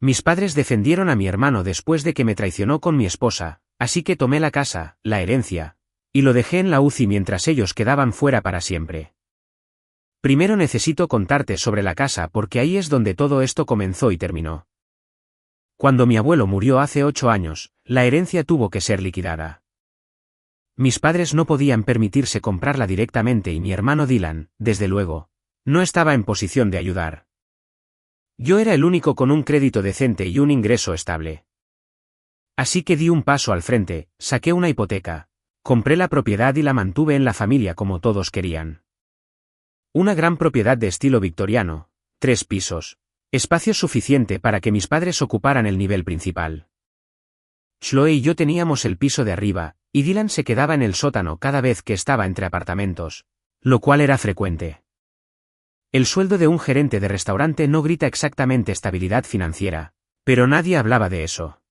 Mis padres defendieron a mi hermano después de que me traicionó con mi esposa, así que tomé la casa, la herencia, y lo dejé en la UCI mientras ellos quedaban fuera para siempre. Primero necesito contarte sobre la casa porque ahí es donde todo esto comenzó y terminó. Cuando mi abuelo murió hace 8 años, la herencia tuvo que ser liquidada. Mis padres no podían permitirse comprarla directamente y mi hermano Dylan, desde luego, no estaba en posición de ayudar. Yo era el único con un crédito decente y un ingreso estable. Así que di un paso al frente, saqué una hipoteca, compré la propiedad y la mantuve en la familia como todos querían. Una gran propiedad de estilo victoriano, 3 pisos, espacio suficiente para que mis padres ocuparan el nivel principal. Chloe y yo teníamos el piso de arriba, y Dylan se quedaba en el sótano cada vez que estaba entre apartamentos, lo cual era frecuente. El sueldo de un gerente de restaurante no grita exactamente estabilidad financiera, pero nadie hablaba de eso.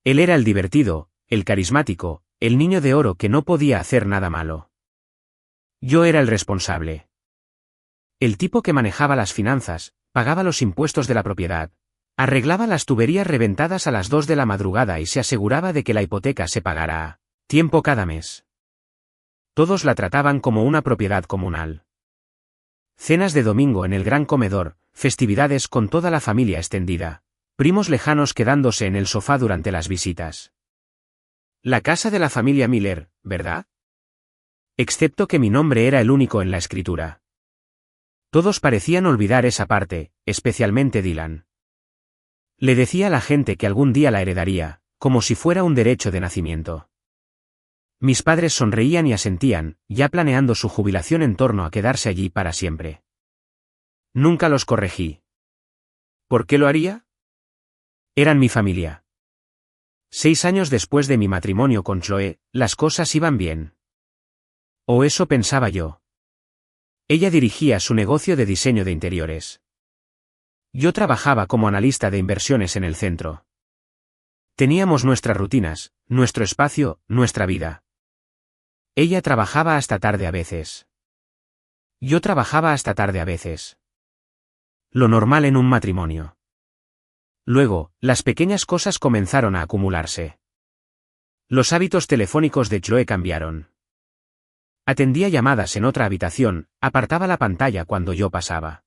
Él era el divertido, el carismático, el niño de oro que no podía hacer nada malo. Yo era el responsable. El tipo que manejaba las finanzas, pagaba los impuestos de la propiedad, arreglaba las tuberías reventadas a las 2 de la madrugada y se aseguraba de que la hipoteca se pagara a tiempo cada mes. Todos la trataban como una propiedad comunal. Cenas de domingo en el gran comedor, festividades con toda la familia extendida, primos lejanos quedándose en el sofá durante las visitas. La casa de la familia Miller, ¿verdad? Excepto que mi nombre era el único en la escritura. Todos parecían olvidar esa parte, especialmente Dylan. Le decía a la gente que algún día la heredaría, como si fuera un derecho de nacimiento. Mis padres sonreían y asentían, ya planeando su jubilación en torno a quedarse allí para siempre. Nunca los corregí. ¿Por qué lo haría? Eran mi familia. 6 años después de mi matrimonio con Chloe, las cosas iban bien. O eso pensaba yo. Ella dirigía su negocio de diseño de interiores. Yo trabajaba como analista de inversiones en el centro. Teníamos nuestras rutinas, nuestro espacio, nuestra vida. Ella trabajaba hasta tarde a veces. Yo trabajaba hasta tarde a veces. Lo normal en un matrimonio. Luego, las pequeñas cosas comenzaron a acumularse. Los hábitos telefónicos de Chloe cambiaron. Atendía llamadas en otra habitación, apartaba la pantalla cuando yo pasaba.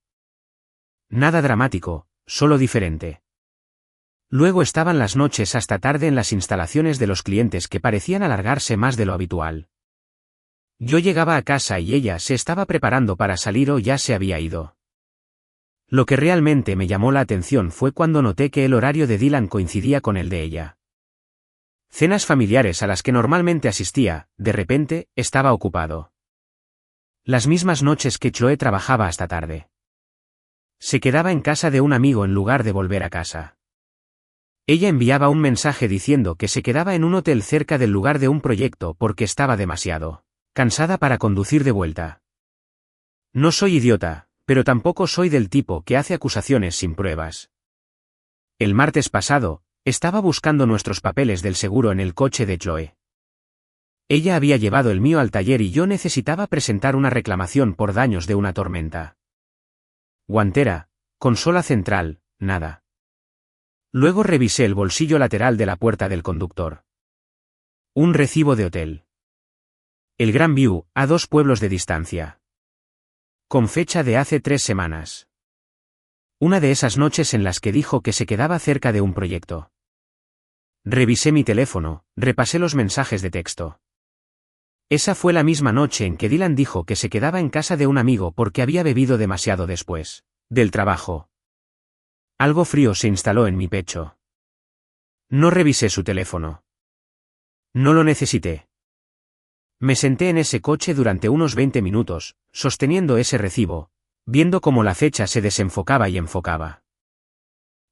Nada dramático, solo diferente. Luego estaban las noches hasta tarde en las instalaciones de los clientes que parecían alargarse más de lo habitual. Yo llegaba a casa y ella se estaba preparando para salir o ya se había ido. Lo que realmente me llamó la atención fue cuando noté que el horario de Dylan coincidía con el de ella. Cenas familiares a las que normalmente asistía, de repente, estaba ocupado. Las mismas noches que Chloe trabajaba hasta tarde. Se quedaba en casa de un amigo en lugar de volver a casa. Ella enviaba un mensaje diciendo que se quedaba en un hotel cerca del lugar de un proyecto porque estaba demasiado cansada para conducir de vuelta. No soy idiota, pero tampoco soy del tipo que hace acusaciones sin pruebas. El martes pasado, estaba buscando nuestros papeles del seguro en el coche de Chloe. Ella había llevado el mío al taller y yo necesitaba presentar una reclamación por daños de una tormenta. Guantera, consola central, nada. Luego revisé el bolsillo lateral de la puerta del conductor. Un recibo de hotel. El Grand View, a 2 pueblos de distancia. Con fecha de hace 3 semanas. Una de esas noches en las que dijo que se quedaba cerca de un proyecto. Revisé mi teléfono, repasé los mensajes de texto. Esa fue la misma noche en que Dylan dijo que se quedaba en casa de un amigo porque había bebido demasiado después del trabajo. Algo frío se instaló en mi pecho. No revisé su teléfono. No lo necesité. Me senté en ese coche durante unos 20 minutos, sosteniendo ese recibo, viendo cómo la fecha se desenfocaba y enfocaba.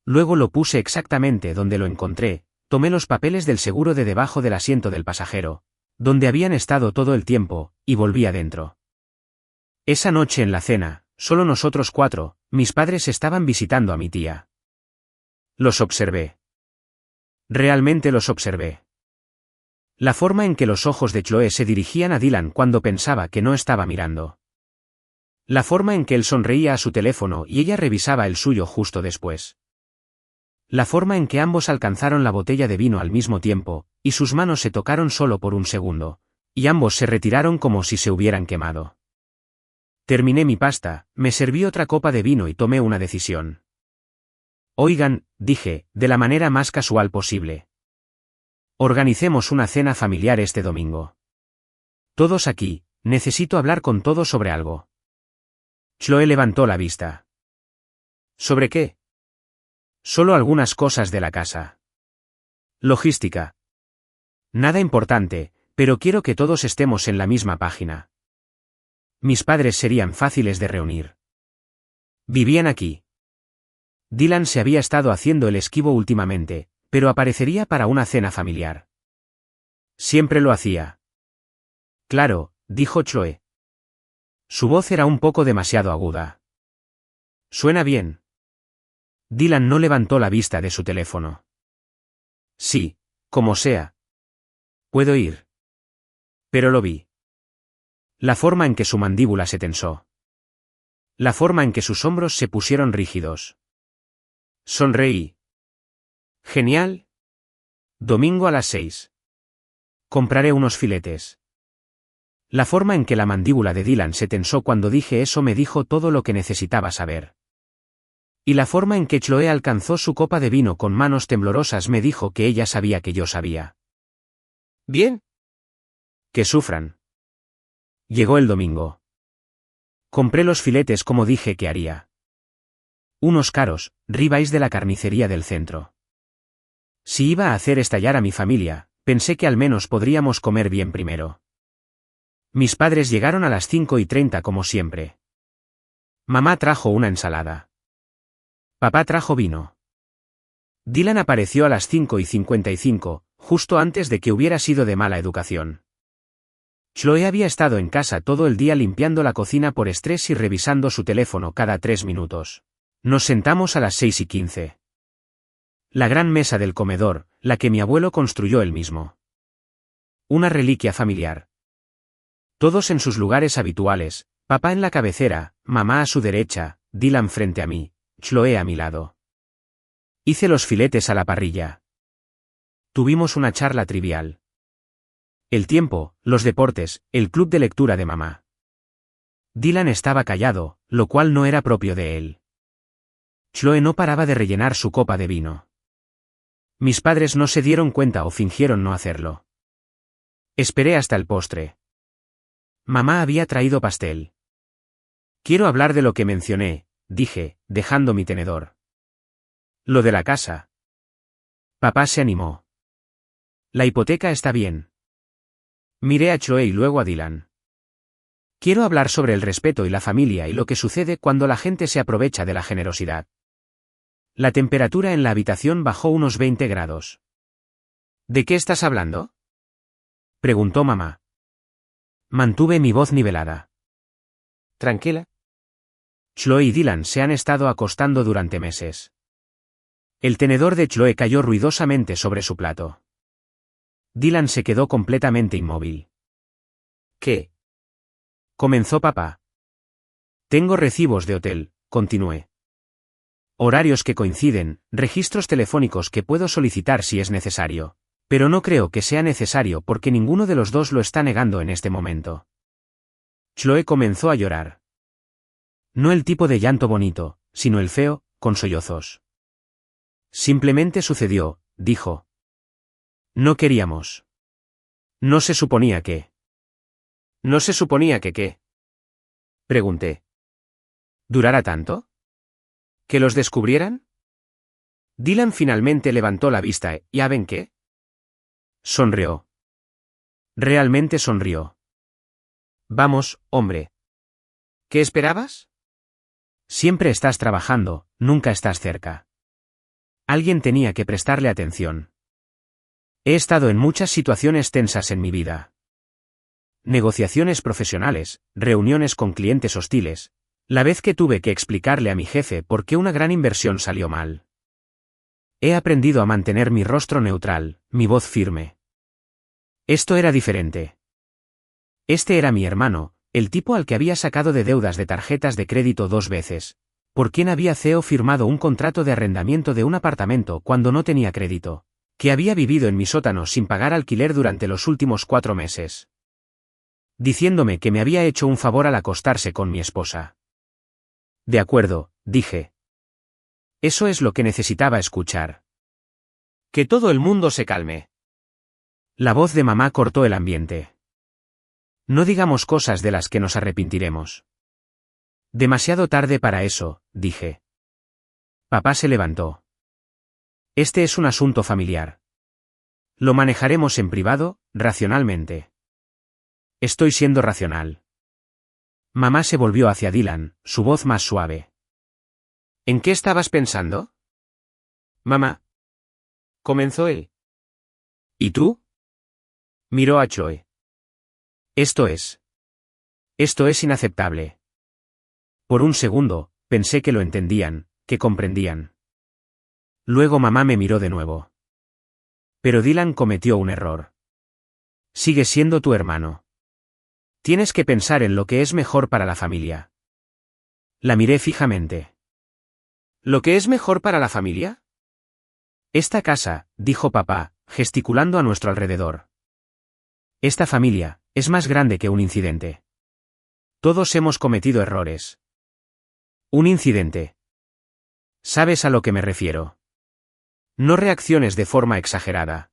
Luego lo puse exactamente donde lo encontré, tomé los papeles del seguro de debajo del asiento del pasajero, donde habían estado todo el tiempo, y volví adentro. Esa noche en la cena, solo nosotros 4, mis padres estaban visitando a mi tía. Los observé. Realmente los observé. La forma en que los ojos de Chloe se dirigían a Dylan cuando pensaba que no estaba mirando. La forma en que él sonreía a su teléfono y ella revisaba el suyo justo después. La forma en que ambos alcanzaron la botella de vino al mismo tiempo, y sus manos se tocaron solo por un segundo, y ambos se retiraron como si se hubieran quemado. Terminé mi pasta, me serví otra copa de vino y tomé una decisión. Oigan, dije, de la manera más casual posible. Organicemos una cena familiar este domingo. Todos aquí, necesito hablar con todos sobre algo. Chloe levantó la vista. ¿Sobre qué? Solo algunas cosas de la casa. Logística. Nada importante, pero quiero que todos estemos en la misma página. Mis padres serían fáciles de reunir. Vivían aquí. Dylan se había estado haciendo el esquivo últimamente, pero aparecería para una cena familiar. Siempre lo hacía. Claro, dijo Chloe. Su voz era un poco demasiado aguda. ¿Suena bien? Dylan no levantó la vista de su teléfono. Sí, como sea. ¿Puedo ir? Pero lo vi. La forma en que su mandíbula se tensó. La forma en que sus hombros se pusieron rígidos. Sonreí. Genial. Domingo a las 6. Compraré unos filetes. La forma en que la mandíbula de Dylan se tensó cuando dije eso me dijo todo lo que necesitaba saber. Y la forma en que Chloe alcanzó su copa de vino con manos temblorosas me dijo que ella sabía que yo sabía. Bien. Que sufran. Llegó el domingo. Compré los filetes como dije que haría. Unos caros, ribeyes de la carnicería del centro. Si iba a hacer estallar a mi familia, pensé que al menos podríamos comer bien primero. Mis padres llegaron a las 5:30 como siempre. Mamá trajo una ensalada. Papá trajo vino. Dylan apareció a las 5:55, justo antes de que hubiera sido de mala educación. Chloe había estado en casa todo el día limpiando la cocina por estrés y revisando su teléfono cada 3 minutos. Nos sentamos a las 6:15. La gran mesa del comedor, la que mi abuelo construyó él mismo. Una reliquia familiar. Todos en sus lugares habituales, papá en la cabecera, mamá a su derecha, Dylan frente a mí, Chloe a mi lado. Hice los filetes a la parrilla. Tuvimos una charla trivial. El tiempo, los deportes, el club de lectura de mamá. Dylan estaba callado, lo cual no era propio de él. Chloe no paraba de rellenar su copa de vino. Mis padres no se dieron cuenta o fingieron no hacerlo. Esperé hasta el postre. Mamá había traído pastel. Quiero hablar de lo que mencioné, dije, dejando mi tenedor. Lo de la casa. Papá se animó. La hipoteca está bien. Miré a Chloe y luego a Dylan. Quiero hablar sobre el respeto y la familia y lo que sucede cuando la gente se aprovecha de la generosidad. La temperatura en la habitación bajó unos 20 grados. ¿De qué estás hablando?, preguntó mamá. Mantuve mi voz nivelada. Tranquila. Chloe y Dylan se han estado acostando durante meses. El tenedor de Chloe cayó ruidosamente sobre su plato. Dylan se quedó completamente inmóvil. ¿Qué? Comenzó papá. Tengo recibos de hotel, continué. Horarios que coinciden, registros telefónicos que puedo solicitar si es necesario. Pero no creo que sea necesario porque ninguno de los dos lo está negando en este momento. Chloe comenzó a llorar. No el tipo de llanto bonito, sino el feo, con sollozos. Simplemente sucedió, dijo. No queríamos. No se suponía que. ¿No se suponía que qué? Pregunté. ¿Durara tanto? ¿Que los descubrieran? Dylan finalmente levantó la vista y ¿ya ven qué? Sonrió. Realmente sonrió. Vamos, hombre. ¿Qué esperabas? Siempre estás trabajando, nunca estás cerca. Alguien tenía que prestarle atención. He estado en muchas situaciones tensas en mi vida. Negociaciones profesionales, reuniones con clientes hostiles, la vez que tuve que explicarle a mi jefe por qué una gran inversión salió mal. He aprendido a mantener mi rostro neutral, mi voz firme. Esto era diferente. Este era mi hermano, el tipo al que había sacado de deudas de tarjetas de crédito 2 veces, ¿Por quién había CEO firmado un contrato de arrendamiento de un apartamento cuando no tenía crédito? Que había vivido en mi sótano sin pagar alquiler durante los últimos 4 meses. Diciéndome que me había hecho un favor al acostarse con mi esposa. De acuerdo, dije. Eso es lo que necesitaba escuchar. Que todo el mundo se calme. La voz de mamá cortó el ambiente. No digamos cosas de las que nos arrepentiremos. Demasiado tarde para eso, dije. Papá se levantó. Este es un asunto familiar. Lo manejaremos en privado, racionalmente. Estoy siendo racional. Mamá se volvió hacia Dylan, su voz más suave. ¿En qué estabas pensando? Mamá. Comenzó él. ¿Y tú? Miró a Chloe. Esto es inaceptable. Por un segundo, pensé que lo entendían, que comprendían. Luego mamá me miró de nuevo. Pero Dylan cometió un error. Sigue siendo tu hermano. Tienes que pensar en lo que es mejor para la familia. La miré fijamente. ¿Lo que es mejor para la familia? Esta casa, dijo papá, gesticulando a nuestro alrededor. Esta familia, es más grande que un incidente. Todos hemos cometido errores. Un incidente. ¿Sabes a lo que me refiero? No reacciones de forma exagerada.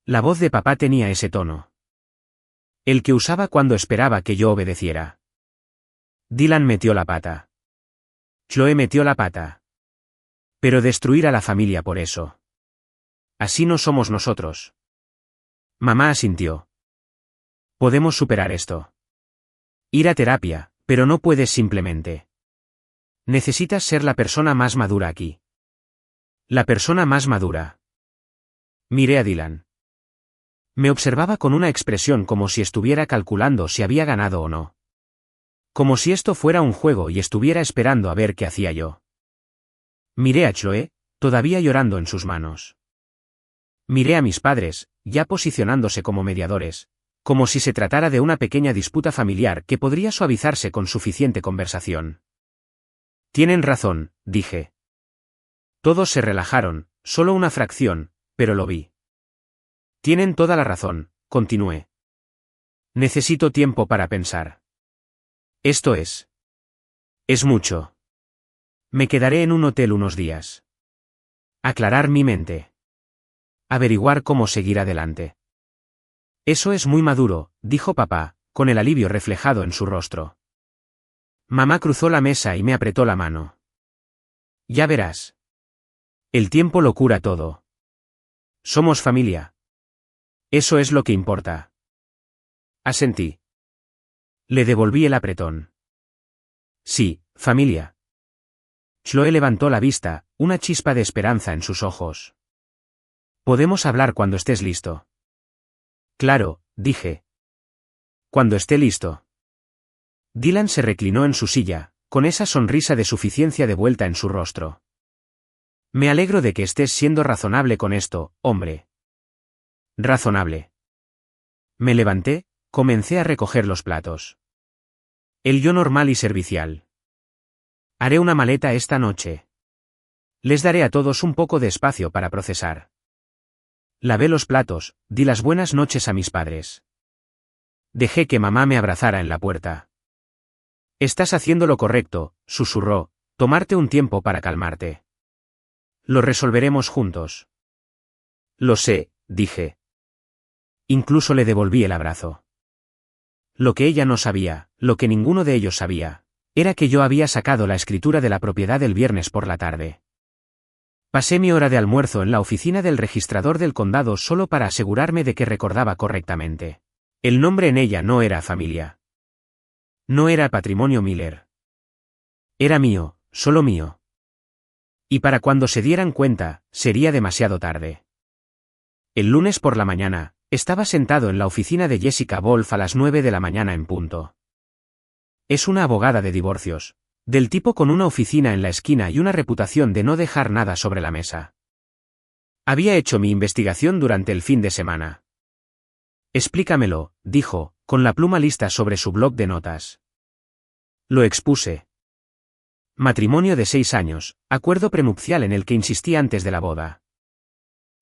La voz de papá tenía ese tono. El que usaba cuando esperaba que yo obedeciera. Dylan metió la pata. Chloe metió la pata. Pero destruir a la familia por eso. Así no somos nosotros. Mamá asintió. Podemos superar esto. Ir a terapia, pero no puedes simplemente. Necesitas ser la persona más madura aquí. La persona más madura. Miré a Dylan. Me observaba con una expresión como si estuviera calculando si había ganado o no. Como si esto fuera un juego y estuviera esperando a ver qué hacía yo. Miré a Chloe, todavía llorando en sus manos. Miré a mis padres, ya posicionándose como mediadores, como si se tratara de una pequeña disputa familiar que podría suavizarse con suficiente conversación. Tienen razón, dije. Todos se relajaron, solo una fracción, pero lo vi. Tienen toda la razón, continué. Necesito tiempo para pensar. Esto es. Es mucho. Me quedaré en un hotel unos días. Aclarar mi mente. Averiguar cómo seguir adelante. Eso es muy maduro, dijo papá, con el alivio reflejado en su rostro. Mamá cruzó la mesa y me apretó la mano. Ya verás. El tiempo lo cura todo. Somos familia. Eso es lo que importa. Asentí. Le devolví el apretón. Sí, familia. Chloe levantó la vista, una chispa de esperanza en sus ojos. Podemos hablar cuando estés listo. Claro, dije. Cuando esté listo. Dylan se reclinó en su silla, con esa sonrisa de suficiencia de vuelta en su rostro. Me alegro de que estés siendo razonable con esto, hombre. Razonable. Me levanté, comencé a recoger los platos. El yo normal y servicial. Haré una maleta esta noche. Les daré a todos un poco de espacio para procesar. Lavé los platos, di las buenas noches a mis padres. Dejé que mamá me abrazara en la puerta. Estás haciendo lo correcto, susurró, tomarte un tiempo para calmarte. Lo resolveremos juntos. Lo sé, dije. Incluso le devolví el abrazo. Lo que ella no sabía, lo que ninguno de ellos sabía, era que yo había sacado la escritura de la propiedad el viernes por la tarde. Pasé mi hora de almuerzo en la oficina del registrador del condado solo para asegurarme de que recordaba correctamente. El nombre en ella no era familia. No era patrimonio Miller. Era mío, solo mío. Y para cuando se dieran cuenta, sería demasiado tarde. El lunes por la mañana, estaba sentado en la oficina de Jessica Wolf a las 9 de la mañana en punto. Es una abogada de divorcios, del tipo con una oficina en la esquina y una reputación de no dejar nada sobre la mesa. Había hecho mi investigación durante el fin de semana. Explícamelo, dijo, con la pluma lista sobre su bloc de notas. Lo expuse. Matrimonio de 6 años, acuerdo prenupcial en el que insistí antes de la boda.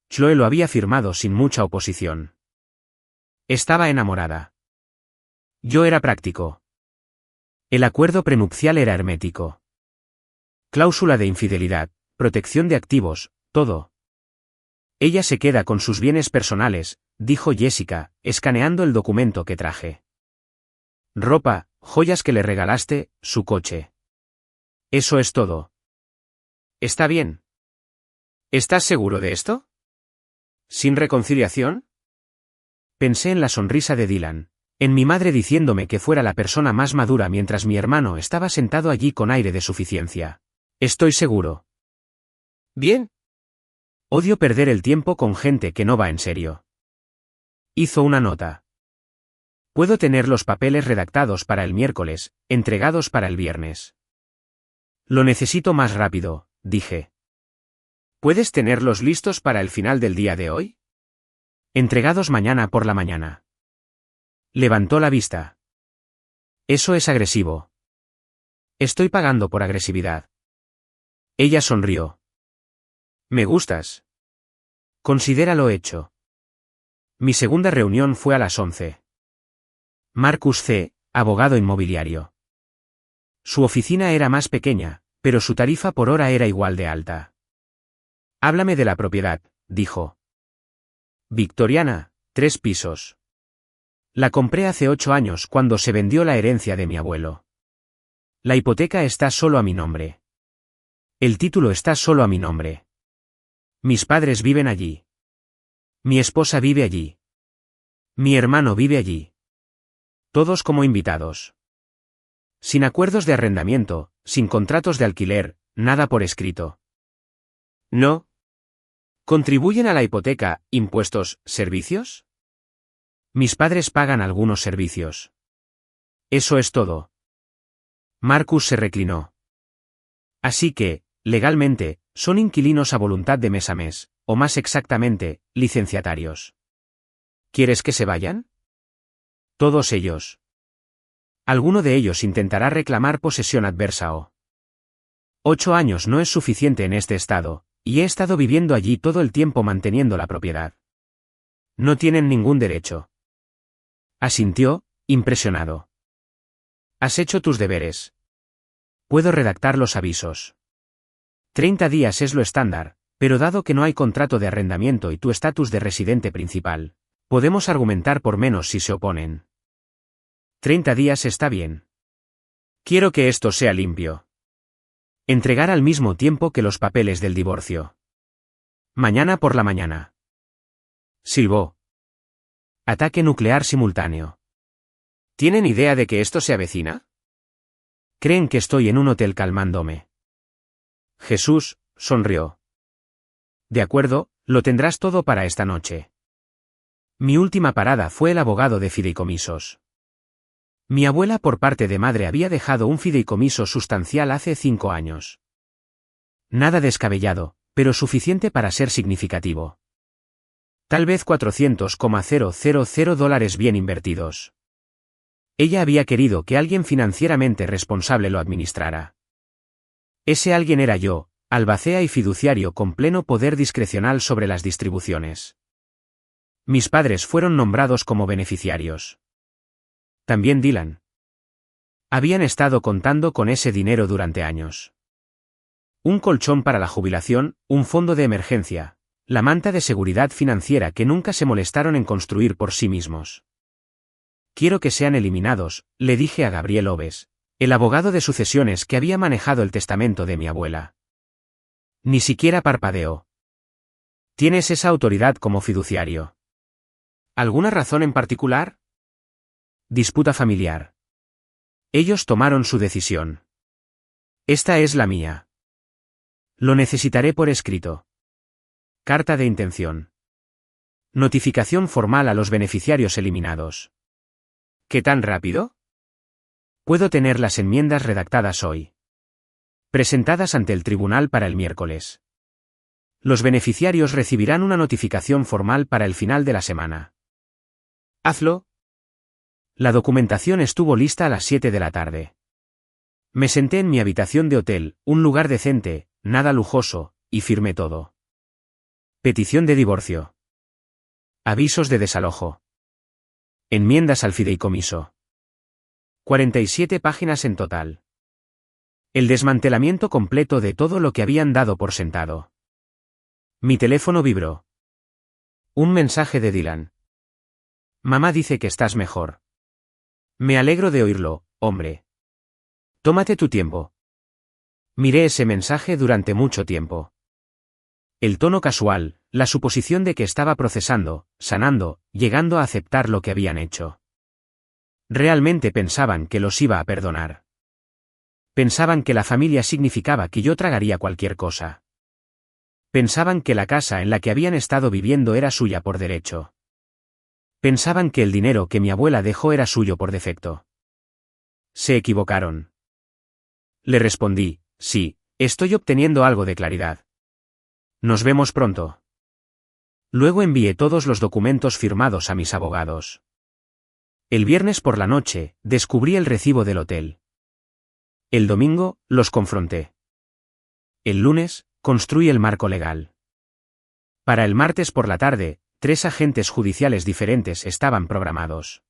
Chloe lo había firmado sin mucha oposición. Estaba enamorada. Yo era práctico. El acuerdo prenupcial era hermético. Cláusula de infidelidad, protección de activos, todo. Ella se queda con sus bienes personales, dijo Jessica, escaneando el documento que traje. Ropa, joyas que le regalaste, su coche. Eso es todo. ¿Está bien? ¿Estás seguro de esto? ¿Sin reconciliación? Pensé en la sonrisa de Dylan, en mi madre diciéndome que fuera la persona más madura mientras mi hermano estaba sentado allí con aire de suficiencia. Estoy seguro. Bien. Odio perder el tiempo con gente que no va en serio. Hizo una nota. Puedo tener los papeles redactados para el miércoles, entregados para el viernes. Lo necesito más rápido, dije. ¿Puedes tenerlos listos para el final del día de hoy? Entregados mañana por la mañana. Levantó la vista. Eso es agresivo. Estoy pagando por agresividad. Ella sonrió. Me gustas. Considéralo hecho. Mi segunda reunión fue a las 11. Marcus C., abogado inmobiliario. Su oficina era más pequeña, pero su tarifa por hora era igual de alta. Háblame de la propiedad, dijo. Victoriana, 3 pisos. La compré hace 8 años cuando se vendió la herencia de mi abuelo. La hipoteca está solo a mi nombre. El título está solo a mi nombre. Mis padres viven allí. Mi esposa vive allí. Mi hermano vive allí. Todos como invitados. Sin acuerdos de arrendamiento, sin contratos de alquiler, nada por escrito. No. ¿Contribuyen a la hipoteca, impuestos, servicios? Mis padres pagan algunos servicios. Eso es todo. Marcus se reclinó. Así que, legalmente, son inquilinos a voluntad de mes a mes, o más exactamente, licenciatarios. ¿Quieres que se vayan? Todos ellos. Alguno de ellos intentará reclamar posesión adversa o... 8 años no es suficiente en este estado, y he estado viviendo allí todo el tiempo manteniendo la propiedad. No tienen ningún derecho. Asintió, impresionado. Has hecho tus deberes. Puedo redactar los avisos. 30 días es lo estándar, pero dado que no hay contrato de arrendamiento y tu estatus de residente principal, podemos argumentar por menos si se oponen. 30 días está bien. Quiero que esto sea limpio. Entregar al mismo tiempo que los papeles del divorcio. Mañana por la mañana. Silbó. Ataque nuclear simultáneo. ¿Tienen idea de que esto se avecina? Creen que estoy en un hotel calmándome. Jesús, sonrió. De acuerdo, lo tendrás todo para esta noche. Mi última parada fue el abogado de fideicomisos. Mi abuela por parte de madre había dejado un fideicomiso sustancial hace 5 años. Nada descabellado, pero suficiente para ser significativo. Tal vez $400,000 bien invertidos. Ella había querido que alguien financieramente responsable lo administrara. Ese alguien era yo, albacea y fiduciario con pleno poder discrecional sobre las distribuciones. Mis padres fueron nombrados como beneficiarios. También Dylan. Habían estado contando con ese dinero durante años. Un colchón para la jubilación, un fondo de emergencia, la manta de seguridad financiera que nunca se molestaron en construir por sí mismos. Quiero que sean eliminados, le dije a Gabriel Oves, el abogado de sucesiones que había manejado el testamento de mi abuela. Ni siquiera parpadeó. Tienes esa autoridad como fiduciario. ¿Alguna razón en particular? Disputa familiar. Ellos tomaron su decisión. Esta es la mía. Lo necesitaré por escrito. Carta de intención. Notificación formal a los beneficiarios eliminados. ¿Qué tan rápido? Puedo tener las enmiendas redactadas hoy. Presentadas ante el tribunal para el miércoles. Los beneficiarios recibirán una notificación formal para el final de la semana. Hazlo. La documentación estuvo lista a las 7 de la tarde. Me senté en mi habitación de hotel, un lugar decente, nada lujoso, y firmé todo. Petición de divorcio. Avisos de desalojo. Enmiendas al fideicomiso. 47 páginas en total. El desmantelamiento completo de todo lo que habían dado por sentado. Mi teléfono vibró. Un mensaje de Dylan. Mamá dice que estás mejor. Me alegro de oírlo, hombre. Tómate tu tiempo. Miré ese mensaje durante mucho tiempo. El tono casual, la suposición de que estaba procesando, sanando, llegando a aceptar lo que habían hecho. Realmente pensaban que los iba a perdonar. Pensaban que la familia significaba que yo tragaría cualquier cosa. Pensaban que la casa en la que habían estado viviendo era suya por derecho. Pensaban que el dinero que mi abuela dejó era suyo por defecto. Se equivocaron. Le respondí, sí, estoy obteniendo algo de claridad. Nos vemos pronto. Luego envié todos los documentos firmados a mis abogados. El viernes por la noche, descubrí el recibo del hotel. El domingo, los confronté. El lunes, construí el marco legal. Para el martes por la tarde, 3 agentes judiciales diferentes estaban programados.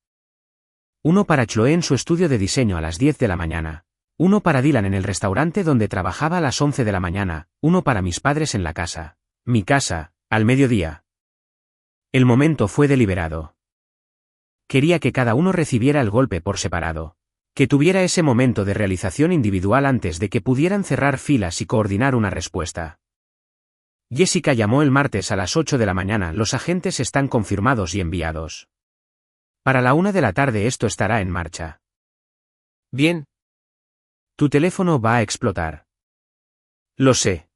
Uno para Chloe en su estudio de diseño a las 10 de la mañana. Uno para Dylan en el restaurante donde trabajaba a las 11 de la mañana, uno para mis padres en la casa. Mi casa, al mediodía. El momento fue deliberado. Quería que cada uno recibiera el golpe por separado. Que tuviera ese momento de realización individual antes de que pudieran cerrar filas y coordinar una respuesta. Jessica llamó el martes a las 8 de la mañana. Los agentes están confirmados y enviados. Para la 1 de la tarde esto estará en marcha. Bien. Tu teléfono va a explotar. Lo sé.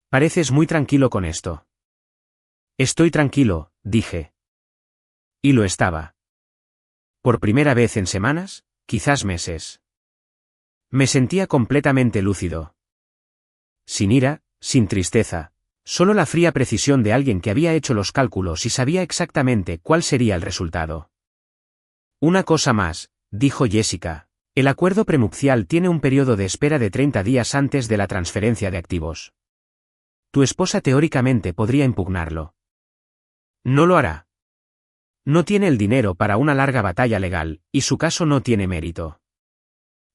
Pareces muy tranquilo con esto. Estoy tranquilo, dije. Y lo estaba. Por primera vez en semanas, quizás meses. Me sentía completamente lúcido. Sin ira, sin tristeza, solo la fría precisión de alguien que había hecho los cálculos y sabía exactamente cuál sería el resultado. Una cosa más, dijo Jessica. El acuerdo prenupcial tiene un periodo de espera de 30 días antes de la transferencia de activos. Tu esposa teóricamente podría impugnarlo. No lo hará. No tiene el dinero para una larga batalla legal, y su caso no tiene mérito.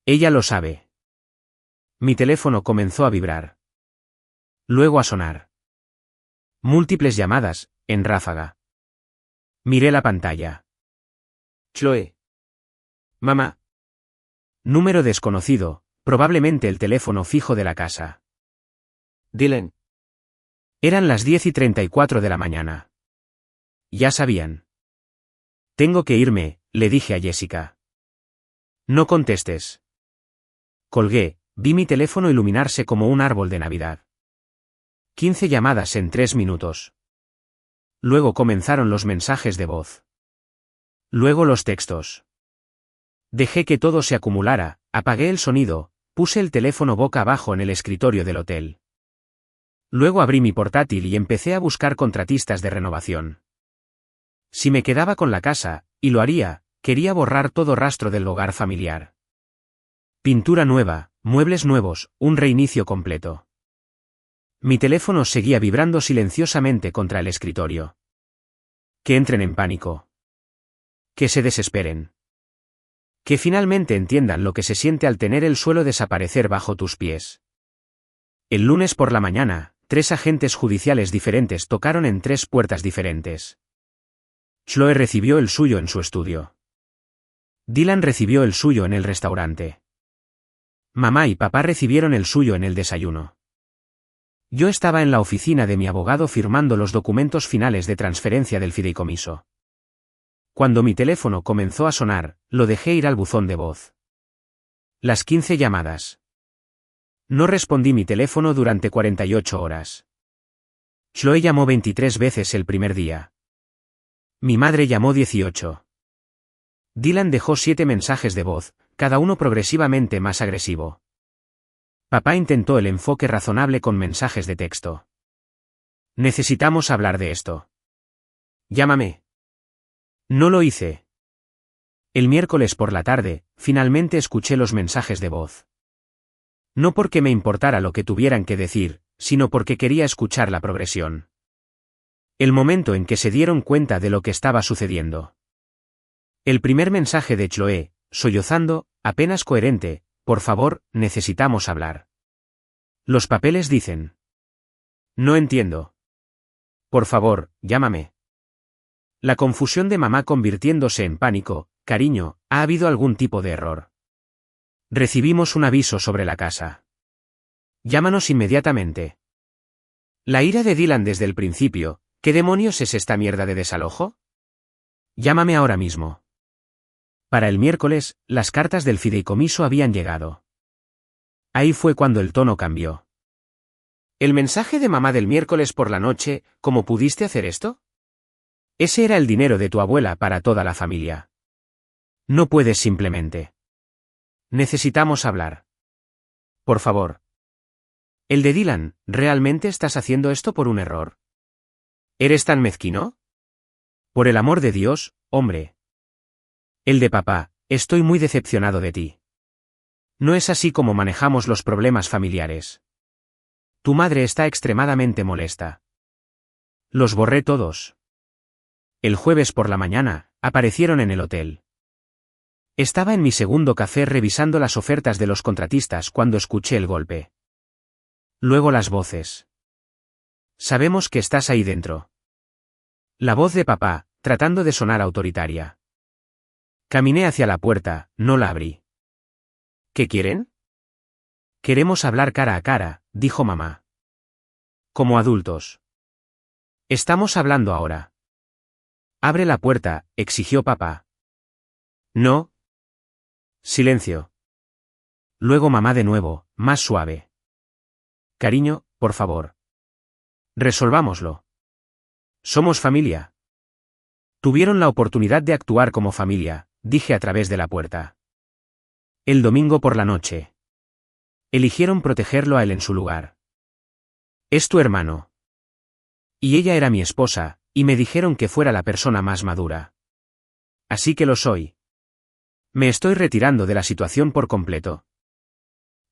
Ella lo sabe. Mi teléfono comenzó a vibrar. Luego a sonar. Múltiples llamadas, en ráfaga. Miré la pantalla. Chloe. Mamá. Número desconocido, probablemente el teléfono fijo de la casa. Dylan. Eran las 10:34 de la mañana. Ya sabían. Tengo que irme, le dije a Jessica. No contestes. Colgué, vi mi teléfono iluminarse como un árbol de Navidad. 15 llamadas en 3 minutos. Luego comenzaron los mensajes de voz. Luego los textos. Dejé que todo se acumulara, apagué el sonido, puse el teléfono boca abajo en el escritorio del hotel. Luego abrí mi portátil y empecé a buscar contratistas de renovación. Si me quedaba con la casa, y lo haría, quería borrar todo rastro del hogar familiar. Pintura nueva, muebles nuevos, un reinicio completo. Mi teléfono seguía vibrando silenciosamente contra el escritorio. Que entren en pánico. Que se desesperen. Que finalmente entiendan lo que se siente al tener el suelo desaparecer bajo tus pies. El lunes por la mañana, 3 agentes judiciales diferentes tocaron en 3 puertas diferentes. Chloe recibió el suyo en su estudio. Dylan recibió el suyo en el restaurante. Mamá y papá recibieron el suyo en el desayuno. Yo estaba en la oficina de mi abogado firmando los documentos finales de transferencia del fideicomiso. Cuando mi teléfono comenzó a sonar, lo dejé ir al buzón de voz. Las 15 llamadas. No respondí mi teléfono durante 48 horas. Chloe llamó 23 veces el primer día. Mi madre llamó 18. Dylan dejó 7 mensajes de voz, cada uno progresivamente más agresivo. Papá intentó el enfoque razonable con mensajes de texto. Necesitamos hablar de esto. Llámame. No lo hice. El miércoles por la tarde, finalmente escuché los mensajes de voz. No porque me importara lo que tuvieran que decir, sino porque quería escuchar la progresión. El momento en que se dieron cuenta de lo que estaba sucediendo. El primer mensaje de Chloe, sollozando, apenas coherente: por favor, necesitamos hablar. Los papeles dicen. No entiendo. Por favor, llámame. La confusión de mamá convirtiéndose en pánico: cariño, ¿ha habido algún tipo de error? Recibimos un aviso sobre la casa. Llámanos inmediatamente. La ira de Dylan desde el principio: ¿qué demonios es esta mierda de desalojo? Llámame ahora mismo. Para el miércoles, las cartas del fideicomiso habían llegado. Ahí fue cuando el tono cambió. El mensaje de mamá del miércoles por la noche: ¿cómo pudiste hacer esto? Ese era el dinero de tu abuela para toda la familia. No puedes simplemente. Necesitamos hablar. Por favor. El de Dylan: ¿realmente estás haciendo esto por un error? ¿Eres tan mezquino? Por el amor de Dios, hombre. El de papá: estoy muy decepcionado de ti. No es así como manejamos los problemas familiares. Tu madre está extremadamente molesta. Los borré todos. El jueves por la mañana, aparecieron en el hotel. Estaba en mi segundo café revisando las ofertas de los contratistas cuando escuché el golpe. Luego las voces. Sabemos que estás ahí dentro. La voz de papá, tratando de sonar autoritaria. Caminé hacia la puerta, no la abrí. ¿Qué quieren? Queremos hablar cara a cara, dijo mamá. Como adultos. Estamos hablando ahora. Abre la puerta, exigió papá. No. Silencio. Luego mamá de nuevo, más suave. Cariño, por favor. Resolvámoslo. Somos familia. Tuvieron la oportunidad de actuar como familia, dije a través de la puerta. El domingo por la noche. Eligieron protegerlo a él en su lugar. Es tu hermano. Y ella era mi esposa, y me dijeron que fuera la persona más madura. Así que lo soy. Me estoy retirando de la situación por completo.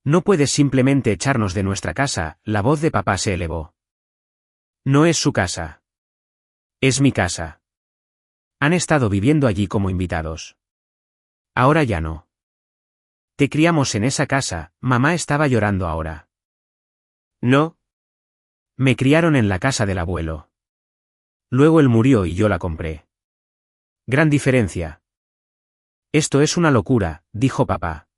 No puedes simplemente echarnos de nuestra casa. La voz de papá se elevó. No es su casa. Es mi casa. Han estado viviendo allí como invitados. Ahora ya no. Te criamos en esa casa. Mamá estaba llorando ahora. No. Me criaron en la casa del abuelo. Luego él murió y yo la compré. Gran diferencia. Esto es una locura, dijo papá.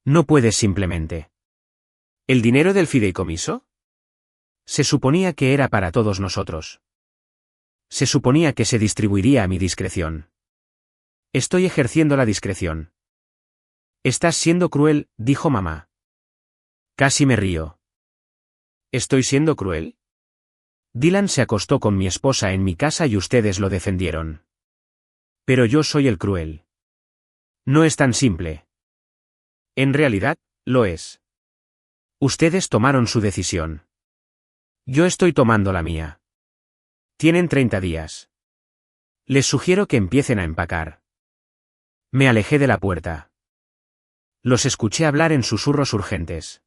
No puedes simplemente. ¿El dinero del fideicomiso? Se suponía que era para todos nosotros. Se suponía que se distribuiría a mi discreción. Estoy ejerciendo la discreción. Estás siendo cruel, dijo mamá. Casi me río. ¿Estoy siendo cruel? Dylan se acostó con mi esposa en mi casa y ustedes lo defendieron. Pero yo soy el cruel. No es tan simple. En realidad, lo es. Ustedes tomaron su decisión. Yo estoy tomando la mía. Tienen 30 días. Les sugiero que empiecen a empacar. Me alejé de la puerta. Los escuché hablar en susurros urgentes.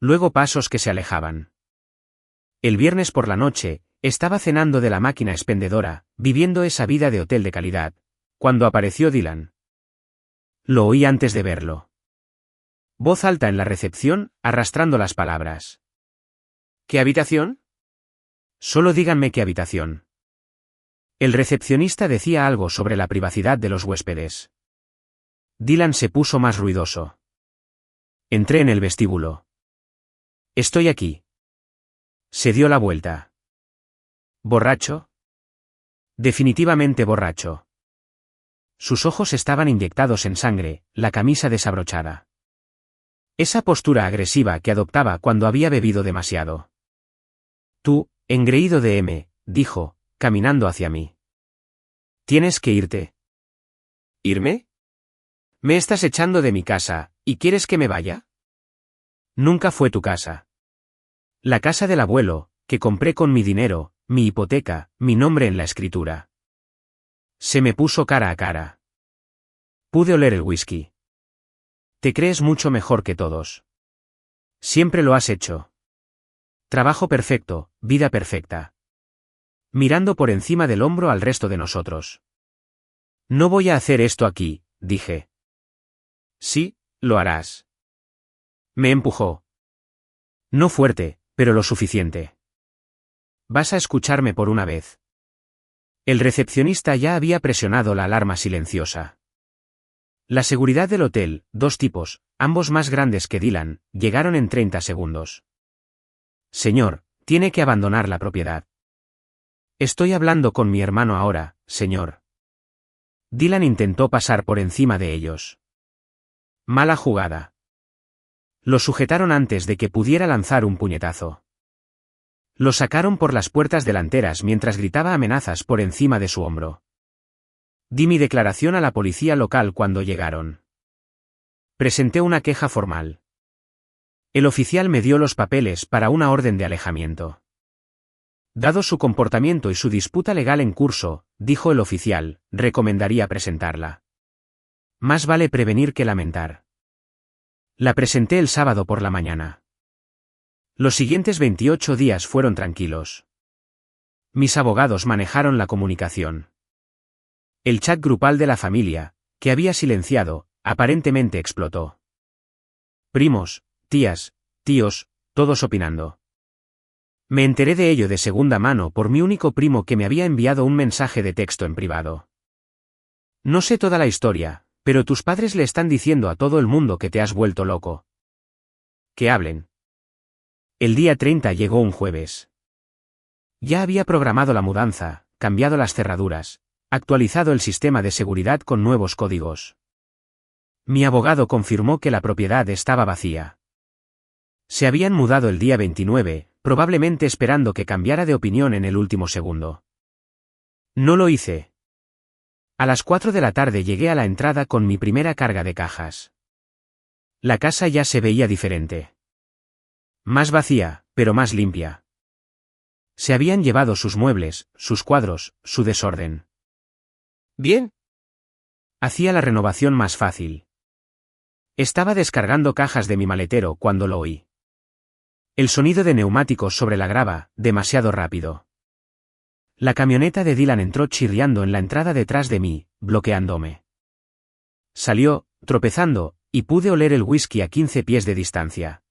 Luego pasos que se alejaban. El viernes por la noche, estaba cenando de la máquina expendedora, viviendo esa vida de hotel de calidad, cuando apareció Dylan. Lo oí antes de verlo. Voz alta en la recepción, arrastrando las palabras. ¿Qué habitación? Solo díganme qué habitación. El recepcionista decía algo sobre la privacidad de los huéspedes. Dylan se puso más ruidoso. Entré en el vestíbulo. Estoy aquí. Se dio la vuelta. ¿Borracho? Definitivamente borracho. Sus ojos estaban inyectados en sangre, la camisa desabrochada. Esa postura agresiva que adoptaba cuando había bebido demasiado. Tú, engreído de M, dijo, caminando hacia mí. Tienes que irte. ¿Irme? Me estás echando de mi casa, ¿y quieres que me vaya? Nunca fue tu casa. La casa del abuelo, que compré con mi dinero, mi hipoteca, mi nombre en la escritura. Se me puso cara a cara. Pude oler el whisky. Te crees mucho mejor que todos. Siempre lo has hecho. Trabajo perfecto, vida perfecta. Mirando por encima del hombro al resto de nosotros. No voy a hacer esto aquí, dije. Sí, lo harás. Me empujó. No fuerte, pero lo suficiente. Vas a escucharme por una vez. El recepcionista ya había presionado la alarma silenciosa. La seguridad del hotel, 2 tipos, ambos más grandes que Dylan, llegaron en 30 segundos. Señor, tiene que abandonar la propiedad. Estoy hablando con mi hermano ahora, señor. Dylan intentó pasar por encima de ellos. Mala jugada. Lo sujetaron antes de que pudiera lanzar un puñetazo. Lo sacaron por las puertas delanteras mientras gritaba amenazas por encima de su hombro. Di mi declaración a la policía local cuando llegaron. Presenté una queja formal. El oficial me dio los papeles para una orden de alejamiento. Dado su comportamiento y su disputa legal en curso, dijo el oficial, recomendaría presentarla. Más vale prevenir que lamentar. La presenté el sábado por la mañana. Los siguientes 28 días fueron tranquilos. Mis abogados manejaron la comunicación. El chat grupal de la familia, que había silenciado, aparentemente explotó. Primos, tías, tíos, todos opinando. Me enteré de ello de segunda mano por mi único primo que me había enviado un mensaje de texto en privado. No sé toda la historia, pero tus padres le están diciendo a todo el mundo que te has vuelto loco. Que hablen. El día 30 llegó un jueves. Ya había programado la mudanza, cambiado las cerraduras, actualizado el sistema de seguridad con nuevos códigos. Mi abogado confirmó que la propiedad estaba vacía. Se habían mudado el día 29, probablemente esperando que cambiara de opinión en el último segundo. No lo hice. A las 4 de la tarde llegué a la entrada con mi primera carga de cajas. La casa ya se veía diferente. Más vacía, pero más limpia. Se habían llevado sus muebles, sus cuadros, su desorden. Bien. Hacía la renovación más fácil. Estaba descargando cajas de mi maletero cuando lo oí. El sonido de neumáticos sobre la grava, demasiado rápido. La camioneta de Dylan entró chirriando en la entrada detrás de mí, bloqueándome. Salió, tropezando, y pude oler el whisky a 15 pies de distancia.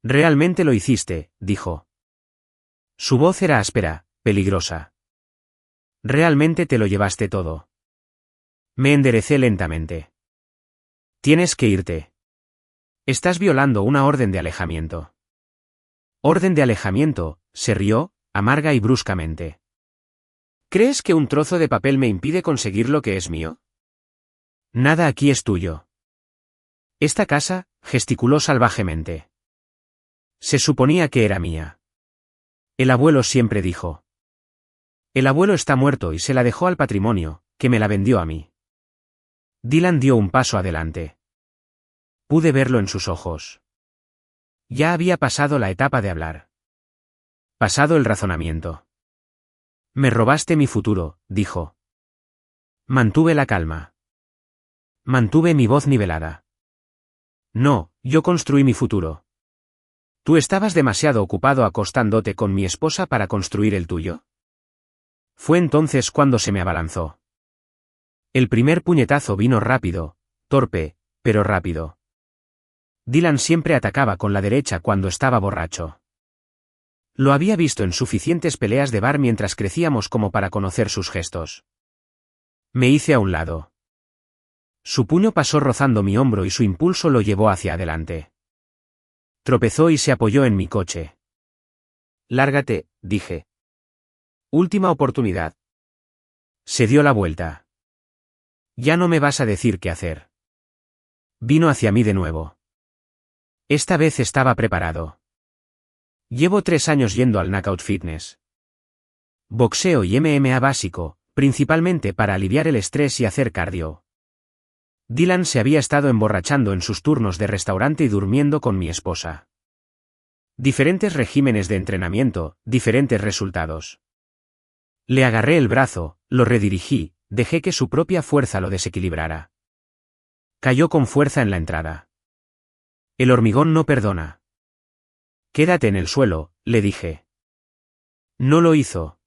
Realmente lo hiciste, dijo. Su voz era áspera, peligrosa. Realmente te lo llevaste todo. Me enderecé lentamente. Tienes que irte. Estás violando una orden de alejamiento. Orden de alejamiento, se rió, amarga y bruscamente. ¿Crees que un trozo de papel me impide conseguir lo que es mío? Nada aquí es tuyo. Esta casa, gesticuló salvajemente. Se suponía que era mía. El abuelo siempre dijo. El abuelo está muerto y se la dejó al patrimonio, que me la vendió a mí. Dylan dio un paso adelante. Pude verlo en sus ojos. Ya había pasado la etapa de hablar. Pasado el razonamiento. Me robaste mi futuro, dijo. Mantuve la calma. Mantuve mi voz nivelada. No, yo construí mi futuro. ¿Tú estabas demasiado ocupado acostándote con mi esposa para construir el tuyo? Fue entonces cuando se me abalanzó. El primer puñetazo vino rápido, torpe, pero rápido. Dylan siempre atacaba con la derecha cuando estaba borracho. Lo había visto en suficientes peleas de bar mientras crecíamos como para conocer sus gestos. Me hice a un lado. Su puño pasó rozando mi hombro y su impulso lo llevó hacia adelante. Tropezó y se apoyó en mi coche. Lárgate, dije. Última oportunidad. Se dio la vuelta. Ya no me vas a decir qué hacer. Vino hacia mí de nuevo. Esta vez estaba preparado. Llevo 3 años yendo al Knockout Fitness. Boxeo y MMA básico, principalmente para aliviar el estrés y hacer cardio. Dylan se había estado emborrachando en sus turnos de restaurante y durmiendo con mi esposa. Diferentes regímenes de entrenamiento, diferentes resultados. Le agarré el brazo, lo redirigí, dejé que su propia fuerza lo desequilibrara. Cayó con fuerza en la entrada. El hormigón no perdona, Quédate en el suelo, le dije. No lo hizo.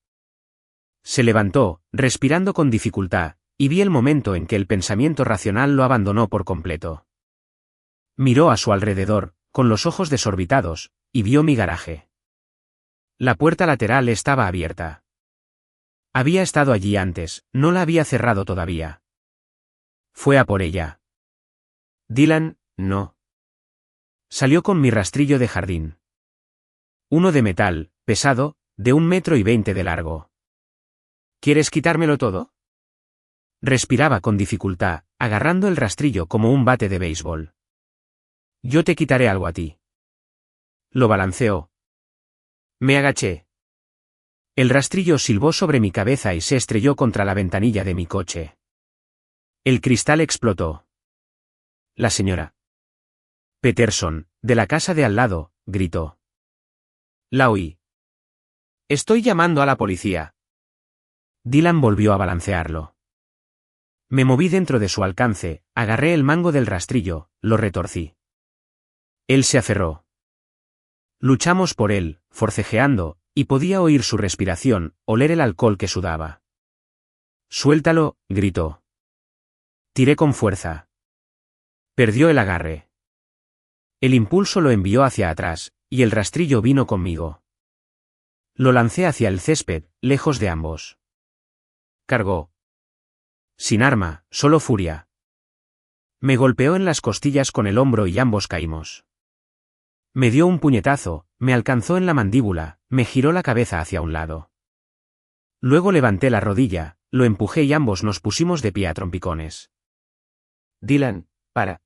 Se levantó, respirando con dificultad, y vi el momento en que el pensamiento racional lo abandonó por completo. Miró a su alrededor, con los ojos desorbitados, y vio mi garaje. La puerta lateral estaba abierta. Había estado allí antes, no la había cerrado todavía. Fue a por ella. Dylan, no. Salió con mi rastrillo de jardín. Uno de metal, pesado, de 1,20 m de largo. ¿Quieres quitármelo todo? Respiraba con dificultad, agarrando el rastrillo como un bate de béisbol. Yo te quitaré algo a ti. Lo balanceó. Me agaché. El rastrillo silbó sobre mi cabeza y se estrelló contra la ventanilla de mi coche. El cristal explotó. La señora Peterson, de la casa de al lado, gritó. La oí. Estoy llamando a la policía. Dylan volvió a balancearlo. Me moví dentro de su alcance, agarré el mango del rastrillo, lo retorcí. Él se aferró. Luchamos por él, forcejeando, y podía oír su respiración, oler el alcohol que sudaba. Suéltalo, gritó. Tiré con fuerza. Perdió el agarre. El impulso lo envió hacia atrás, y el rastrillo vino conmigo. Lo lancé hacia el césped, lejos de ambos. Cargó. Sin arma, solo furia. Me golpeó en las costillas con el hombro y ambos caímos. Me dio un puñetazo, me alcanzó en la mandíbula, me giró la cabeza hacia un lado. Luego levanté la rodilla, lo empujé y ambos nos pusimos de pie a trompicones. Dylan, para.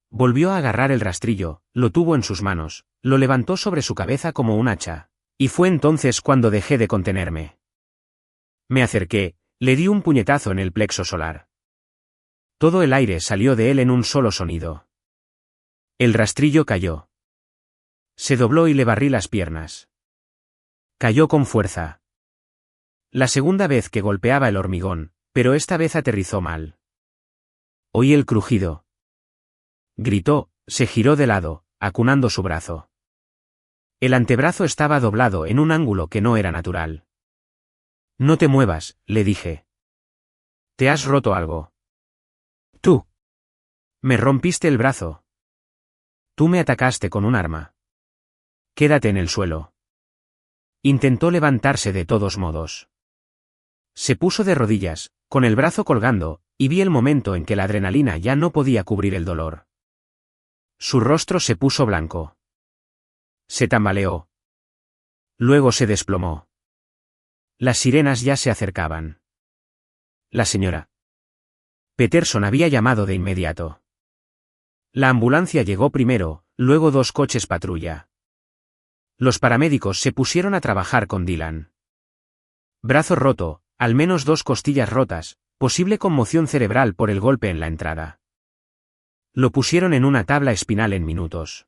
Volvió a agarrar el rastrillo, lo tuvo en sus manos, lo levantó sobre su cabeza como un hacha, y fue entonces cuando dejé de contenerme. Me acerqué, le di un puñetazo en el plexo solar. Todo el aire salió de él en un solo sonido. El rastrillo cayó. Se dobló y le barrí las piernas. Cayó con fuerza. La segunda vez que golpeaba el hormigón, pero esta vez aterrizó mal. Oí el crujido. Gritó, se giró de lado, acunando su brazo. El antebrazo estaba doblado en un ángulo que no era natural. No te muevas, le dije. ¿Te has roto algo? Tú. Me rompiste el brazo. Tú me atacaste con un arma. Quédate en el suelo. Intentó levantarse de todos modos. Se puso de rodillas, con el brazo colgando, y vi el momento en que la adrenalina ya no podía cubrir el dolor. Su rostro se puso blanco. Se tambaleó. Luego se desplomó. Las sirenas ya se acercaban. La señora Peterson había llamado de inmediato. La ambulancia llegó primero, luego 2 coches patrulla. Los paramédicos se pusieron a trabajar con Dylan. Brazo roto, al menos 2 costillas rotas, posible conmoción cerebral por el golpe en la entrada. Lo pusieron en una tabla espinal en minutos.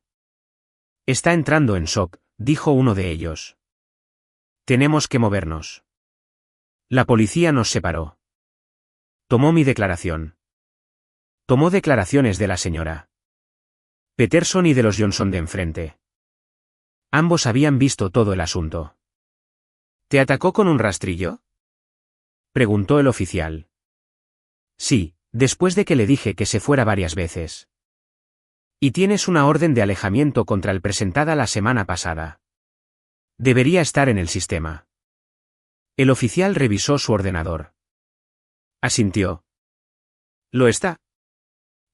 Está entrando en shock, dijo uno de ellos. Tenemos que movernos. La policía nos separó. Tomó mi declaración. Tomó declaraciones de la señora Peterson y de los Johnson de enfrente. Ambos habían visto todo el asunto. ¿Te atacó con un rastrillo?, preguntó el oficial. Sí, después de que le dije que se fuera varias veces. Y tienes una orden de alejamiento contra él presentada la semana pasada. Debería estar en el sistema. El oficial revisó su ordenador. Asintió. ¿Lo está?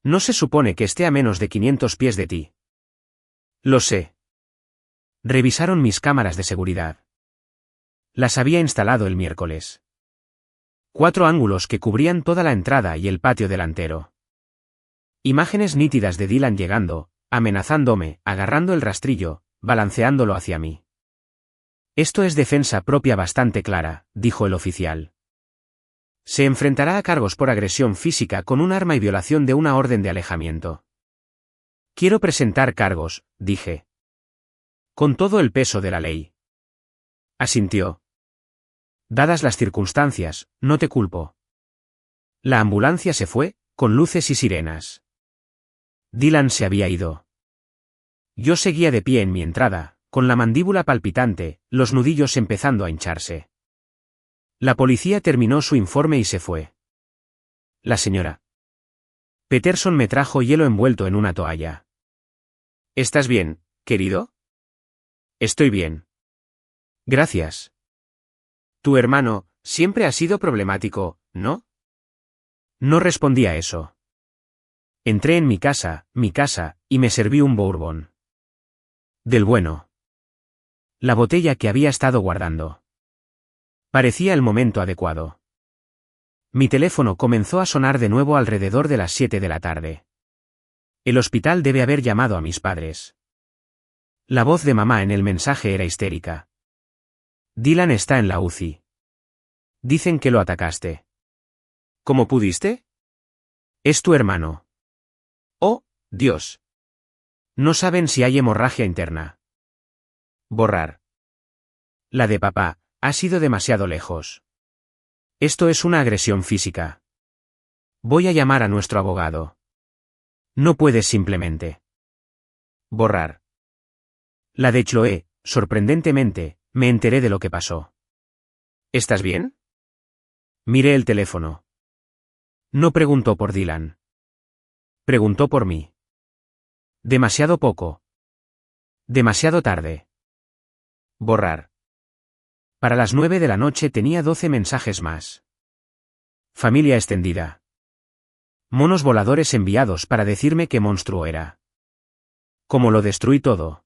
No se supone que esté a menos de 500 pies de ti. Lo sé. Revisaron mis cámaras de seguridad. Las había instalado el miércoles. 4 ángulos que cubrían toda la entrada y el patio delantero. Imágenes nítidas de Dylan llegando, amenazándome, agarrando el rastrillo, balanceándolo hacia mí. Esto es defensa propia bastante clara, dijo el oficial. Se enfrentará a cargos por agresión física con un arma y violación de una orden de alejamiento. Quiero presentar cargos, dije. Con todo el peso de la ley. Asintió. Dadas las circunstancias, no te culpo. La ambulancia se fue, con luces y sirenas. Dylan se había ido. Yo seguía de pie en mi entrada, con la mandíbula palpitante, los nudillos empezando a hincharse. La policía terminó su informe y se fue. La señora Peterson me trajo hielo envuelto en una toalla. ¿Estás bien, querido? Estoy bien. Gracias. Tu hermano siempre ha sido problemático, ¿no? No respondí a eso. Entré en mi casa, y me serví un bourbon. Del bueno. La botella que había estado guardando. Parecía el momento adecuado. Mi teléfono comenzó a sonar de nuevo alrededor de las 7 de la tarde. El hospital debe haber llamado a mis padres. La voz de mamá en el mensaje era histérica. Dylan está en la UCI. Dicen que lo atacaste. ¿Cómo pudiste? Es tu hermano. Oh, Dios. No saben si hay hemorragia interna. Borrar. La de papá ha sido demasiado lejos. Esto es una agresión física. Voy a llamar a nuestro abogado. No puedes simplemente borrar. La de Chloe, sorprendentemente, me enteré de lo que pasó. ¿Estás bien? Miré el teléfono. No preguntó por Dylan. Preguntó por mí. Demasiado poco. Demasiado tarde. Borrar. Para las 9 de la noche tenía 12 mensajes más. Familia extendida. Monos voladores enviados para decirme qué monstruo era. Cómo lo destruí todo.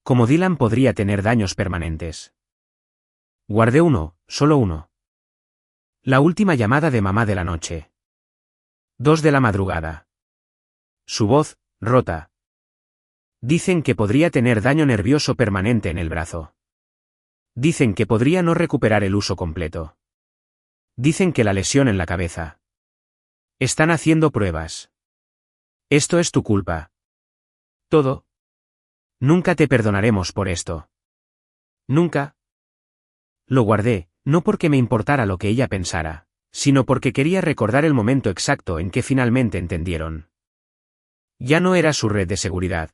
Cómo Dylan podría tener daños permanentes. Guardé uno, solo uno. La última llamada de mamá de la noche. 2 de la madrugada. Su voz, rota. Dicen que podría tener daño nervioso permanente en el brazo. Dicen que podría no recuperar el uso completo. Dicen que la lesión en la cabeza. Están haciendo pruebas. Esto es tu culpa. Todo. Nunca te perdonaremos por esto. Nunca. Lo guardé, no porque me importara lo que ella pensara, sino porque quería recordar el momento exacto en que finalmente entendieron. Ya no era su red de seguridad.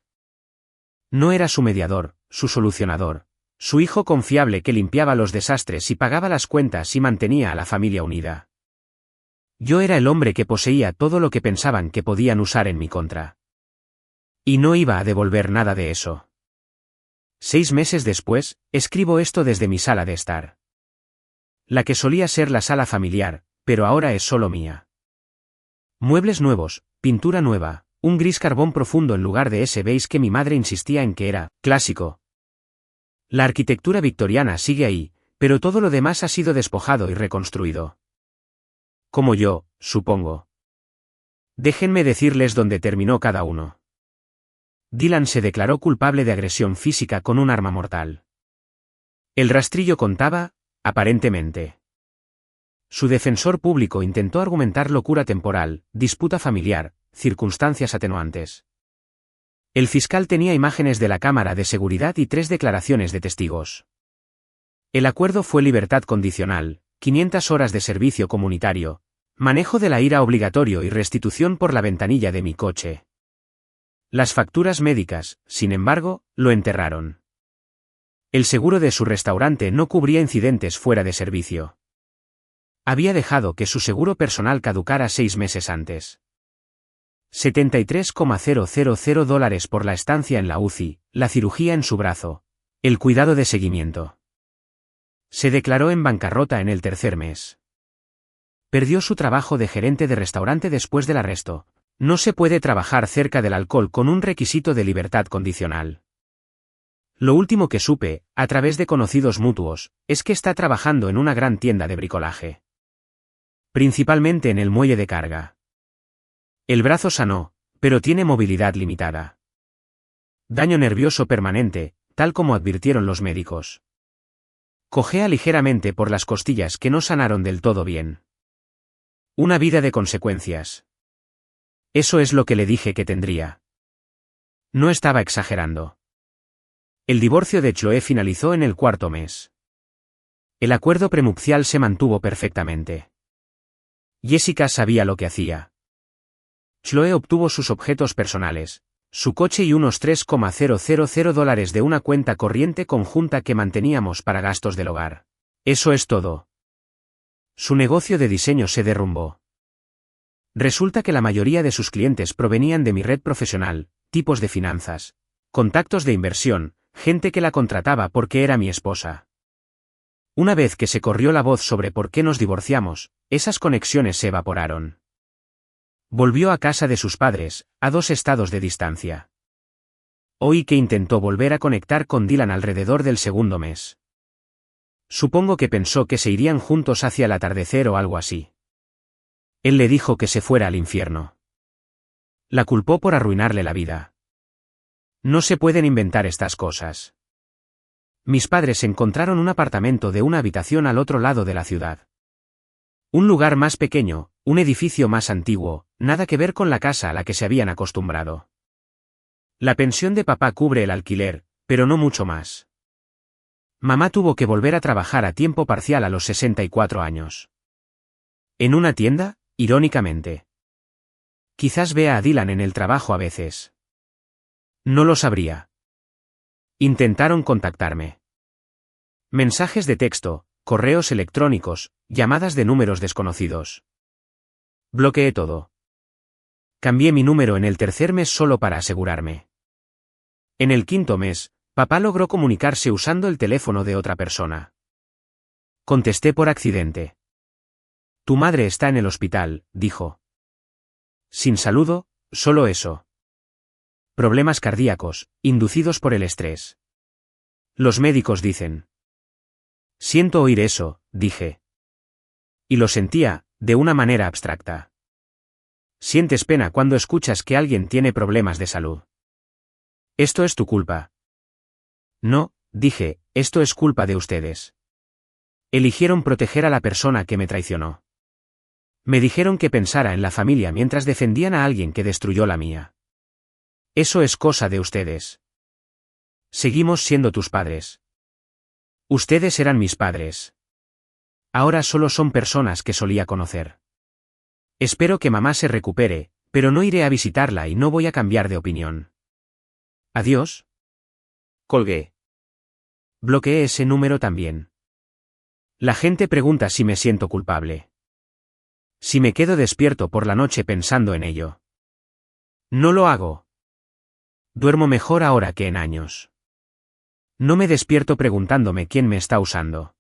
No era su mediador, su solucionador, su hijo confiable que limpiaba los desastres y pagaba las cuentas y mantenía a la familia unida. Yo era el hombre que poseía todo lo que pensaban que podían usar en mi contra. Y no iba a devolver nada de eso. 6 meses después, escribo esto desde mi sala de estar. La que solía ser la sala familiar, pero ahora es solo mía. Muebles nuevos, pintura nueva, un gris carbón profundo en lugar de ese beige que mi madre insistía en que era clásico. La arquitectura victoriana sigue ahí, pero todo lo demás ha sido despojado y reconstruido. Como yo, supongo. Déjenme decirles dónde terminó cada uno. Dylan se declaró culpable de agresión física con un arma mortal. El rastrillo contaba, aparentemente. Su defensor público intentó argumentar locura temporal, disputa familiar, circunstancias atenuantes. El fiscal tenía imágenes de la cámara de seguridad y 3 declaraciones de testigos. El acuerdo fue libertad condicional, 500 horas de servicio comunitario, manejo de la ira obligatorio y restitución por la ventanilla de mi coche. Las facturas médicas, sin embargo, lo enterraron. El seguro de su restaurante no cubría incidentes fuera de servicio. Había dejado que su seguro personal caducara 6 meses antes. $73,000 por la estancia en la UCI, la cirugía en su brazo, el cuidado de seguimiento. Se declaró en bancarrota en el 3er mes. Perdió su trabajo de gerente de restaurante después del arresto. No se puede trabajar cerca del alcohol con un requisito de libertad condicional. Lo último que supe, a través de conocidos mutuos, es que está trabajando en una gran tienda de bricolaje. Principalmente en el muelle de carga. El brazo sanó, pero tiene movilidad limitada. Daño nervioso permanente, tal como advirtieron los médicos. Cojea ligeramente por las costillas que no sanaron del todo bien. Una vida de consecuencias. Eso es lo que le dije que tendría. No estaba exagerando. El divorcio de Chloe finalizó en el 4.º mes. El acuerdo prenupcial se mantuvo perfectamente. Jessica sabía lo que hacía. Chloe obtuvo sus objetos personales, su coche y unos $3,000 de una cuenta corriente conjunta que manteníamos para gastos del hogar. Eso es todo. Su negocio de diseño se derrumbó. Resulta que la mayoría de sus clientes provenían de mi red profesional, tipos de finanzas, contactos de inversión, gente que la contrataba porque era mi esposa. Una vez que se corrió la voz sobre por qué nos divorciamos, esas conexiones se evaporaron. Volvió a casa de sus padres, a 2 estados de distancia. Oí que intentó volver a conectar con Dylan alrededor del segundo mes. Supongo que pensó que se irían juntos hacia el atardecer o algo así. Él le dijo que se fuera al infierno. La culpó por arruinarle la vida. No se pueden inventar estas cosas. Mis padres encontraron un apartamento de una habitación al otro lado de la ciudad. Un lugar más pequeño, un edificio más antiguo, nada que ver con la casa a la que se habían acostumbrado. La pensión de papá cubre el alquiler, pero no mucho más. Mamá tuvo que volver a trabajar a tiempo parcial a los 64 años. ¿En una tienda? Irónicamente. Quizás vea a Dylan en el trabajo a veces. No lo sabría. Intentaron contactarme. Mensajes de texto, correos electrónicos, llamadas de números desconocidos. Bloqueé todo. Cambié mi número en el tercer mes solo para asegurarme. En el quinto mes, papá logró comunicarse usando el teléfono de otra persona. Contesté por accidente. Tu madre está en el hospital, dijo. Sin saludo, solo eso. Problemas cardíacos, inducidos por el estrés. Los médicos dicen. Siento oír eso, dije. Y lo sentía, de una manera abstracta. Sientes pena cuando escuchas que alguien tiene problemas de salud. Esto es tu culpa. No, dije, esto es culpa de ustedes. Eligieron proteger a la persona que me traicionó. Me dijeron que pensara en la familia mientras defendían a alguien que destruyó la mía. Eso es cosa de ustedes. Seguimos siendo tus padres. Ustedes eran mis padres. Ahora solo son personas que solía conocer. Espero que mamá se recupere, pero no iré a visitarla y no voy a cambiar de opinión. Adiós. Colgué. Bloqueé ese número también. La gente pregunta si me siento culpable. Si me quedo despierto por la noche pensando en ello. No lo hago. Duermo mejor ahora que en años. No me despierto preguntándome quién me está usando.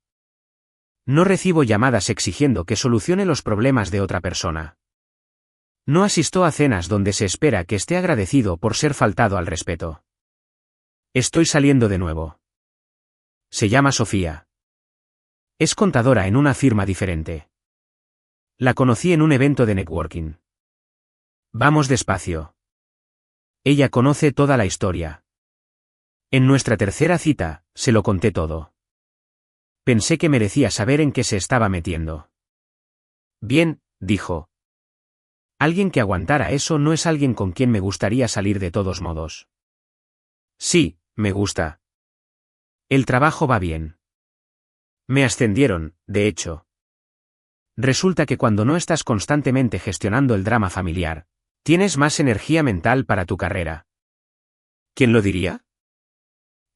No recibo llamadas exigiendo que solucione los problemas de otra persona. No asisto a cenas donde se espera que esté agradecido por ser faltado al respeto. Estoy saliendo de nuevo. Se llama Sofía. Es contadora en una firma diferente. La conocí en un evento de networking. Vamos despacio. Ella conoce toda la historia. En nuestra tercera cita, se lo conté todo. Pensé que merecía saber en qué se estaba metiendo. Bien, dijo. Alguien que aguantara eso no es alguien con quien me gustaría salir de todos modos. Sí, me gusta. El trabajo va bien. Me ascendieron, de hecho. Resulta que cuando no estás constantemente gestionando el drama familiar, tienes más energía mental para tu carrera. ¿Quién lo diría?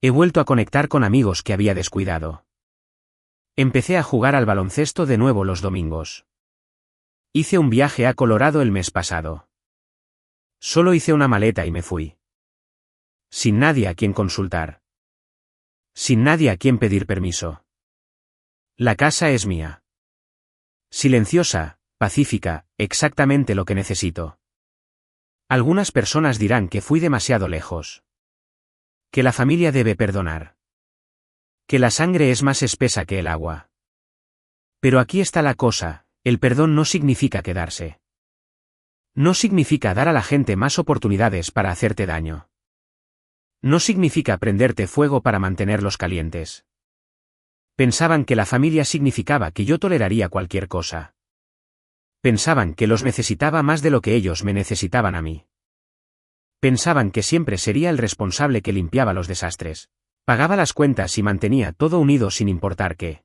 He vuelto a conectar con amigos que había descuidado. Empecé a jugar al baloncesto de nuevo los domingos. Hice un viaje a Colorado el mes pasado. Solo hice una maleta y me fui. Sin nadie a quien consultar. Sin nadie a quien pedir permiso. La casa es mía. Silenciosa, pacífica, exactamente lo que necesito. Algunas personas dirán que fui demasiado lejos. Que la familia debe perdonar. Que la sangre es más espesa que el agua. Pero aquí está la cosa, el perdón no significa quedarse. No significa dar a la gente más oportunidades para hacerte daño. No significa prenderte fuego para mantenerlos calientes. Pensaban que la familia significaba que yo toleraría cualquier cosa. Pensaban que los necesitaba más de lo que ellos me necesitaban a mí. Pensaban que siempre sería el responsable que limpiaba los desastres, pagaba las cuentas y mantenía todo unido sin importar qué.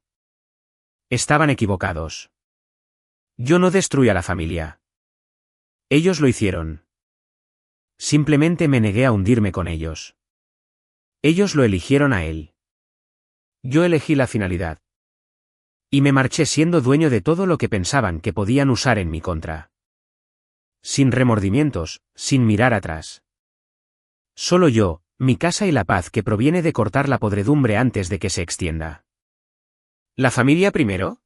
Estaban equivocados. Yo no destruí a la familia. Ellos lo hicieron. Simplemente me negué a hundirme con ellos. Ellos lo eligieron a él. Yo elegí la finalidad. Y me marché siendo dueño de todo lo que pensaban que podían usar en mi contra. Sin remordimientos, sin mirar atrás. Solo yo, mi casa y la paz que proviene de cortar la podredumbre antes de que se extienda. ¿La familia primero?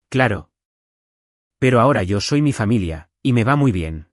Claro. Pero ahora yo soy mi familia, y me va muy bien.